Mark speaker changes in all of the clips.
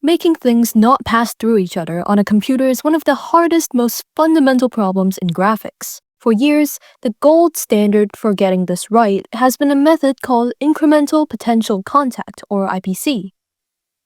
Speaker 1: Making things not pass through each other on a computer is one of the hardest, most fundamental problems in graphics. For years, the gold standard for getting this right has been a method called Incremental Potential Contact, or IPC.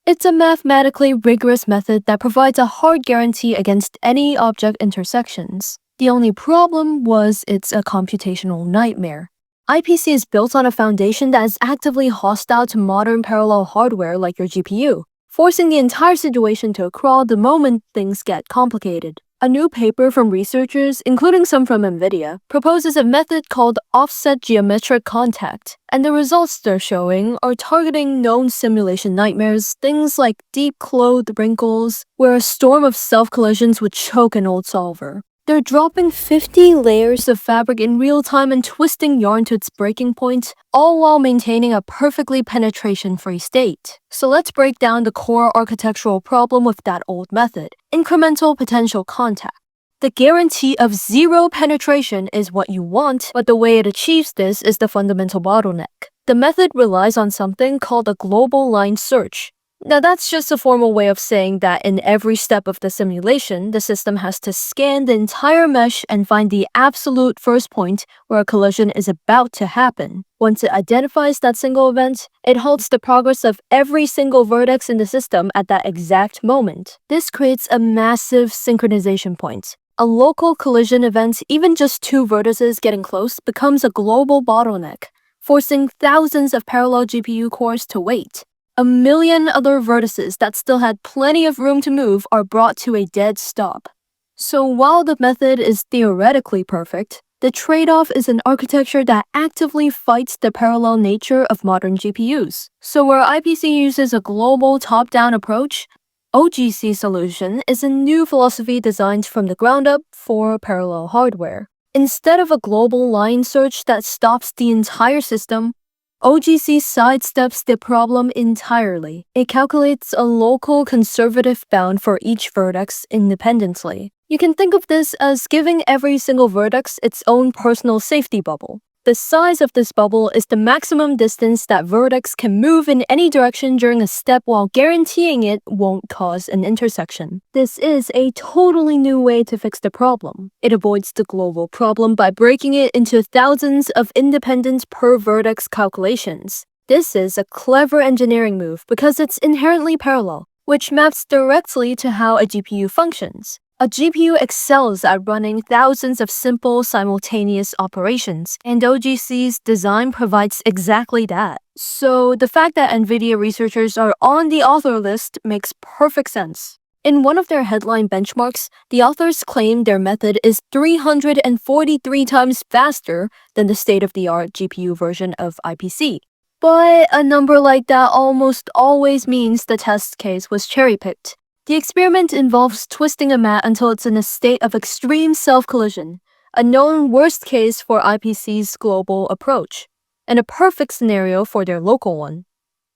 Speaker 1: It's a mathematically rigorous method that provides a hard guarantee against any object intersections. The only problem was it's a computational nightmare. IPC is built on a foundation that is actively hostile to modern parallel hardware like your GPU, forcing the entire situation to crawl the moment things get complicated. A new paper from researchers, including some from NVIDIA, proposes a method called offset geometric contact, and the results they're showing are targeting known simulation nightmares, things like deep clothed wrinkles, where a storm of self-collisions would choke an old solver. They're dropping 50 layers of fabric in real time and twisting yarn to its breaking point, all while maintaining a perfectly penetration-free state. So let's break down the core architectural problem with that old method: incremental potential contact. The guarantee of zero penetration is what you want, but the way it achieves this is the fundamental bottleneck. The method relies on something called a global line search. Now that's just a formal way of saying that in every step of the simulation, the system has to scan the entire mesh and find the absolute first point where a collision is about to happen. Once it identifies that single event, it halts the progress of every single vertex in the system at that exact moment. This creates a massive synchronization point. A local collision event, even just two vertices getting close, becomes a global bottleneck, forcing thousands of parallel GPU cores to wait. A million other vertices that still had plenty of room to move are brought to a dead stop. So while the method is theoretically perfect, the trade-off is an architecture that actively fights the parallel nature of modern GPUs. So where IPC uses a global top-down approach, OGC solution is a new philosophy designed from the ground up for parallel hardware. Instead of a global line search that stops the entire system, OGC sidesteps the problem entirely. It calculates a local conservative bound for each vertex independently. You can think of this as giving every single vertex its own personal safety bubble. The size of this bubble is the maximum distance that vertex can move in any direction during a step while guaranteeing it won't cause an intersection. This is a totally new way to fix the problem. It avoids the global problem by breaking it into thousands of independent per vertex calculations. This is a clever engineering move because it's inherently parallel, which maps directly to how a GPU functions. A GPU excels at running thousands of simple, simultaneous operations, and OGC's design provides exactly that. So the fact that NVIDIA researchers are on the author list makes perfect sense. In one of their headline benchmarks, the authors claim their method is 343 times faster than the state-of-the-art GPU version of IPC. But a number like that almost always means the test case was cherry-picked. The experiment involves twisting a mat until it's in a state of extreme self-collision, a known worst case for IPC's global approach, and a perfect scenario for their local one.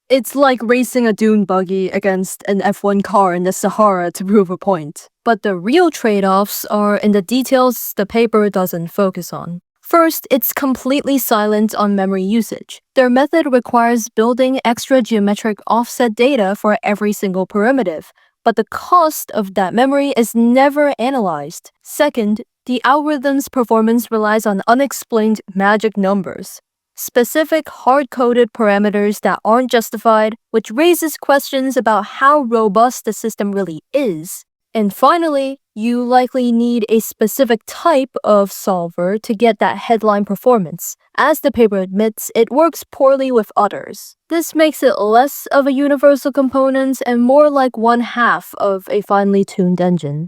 Speaker 1: It's like racing a dune buggy against an F1 car in the Sahara to prove a point. But the real trade-offs are in the details the paper doesn't focus on. First, it's completely silent on memory usage. Their method requires building extra geometric offset data for every single primitive, but the cost of that memory is never analyzed. Second, the algorithm's performance relies on unexplained magic numbers, specific hard-coded parameters that aren't justified, which raises questions about how robust the system really is. And finally, you likely need a specific type of solver to get that headline performance. As the paper admits, it works poorly with others. This makes it less of a universal component and more like one half of a finely tuned engine.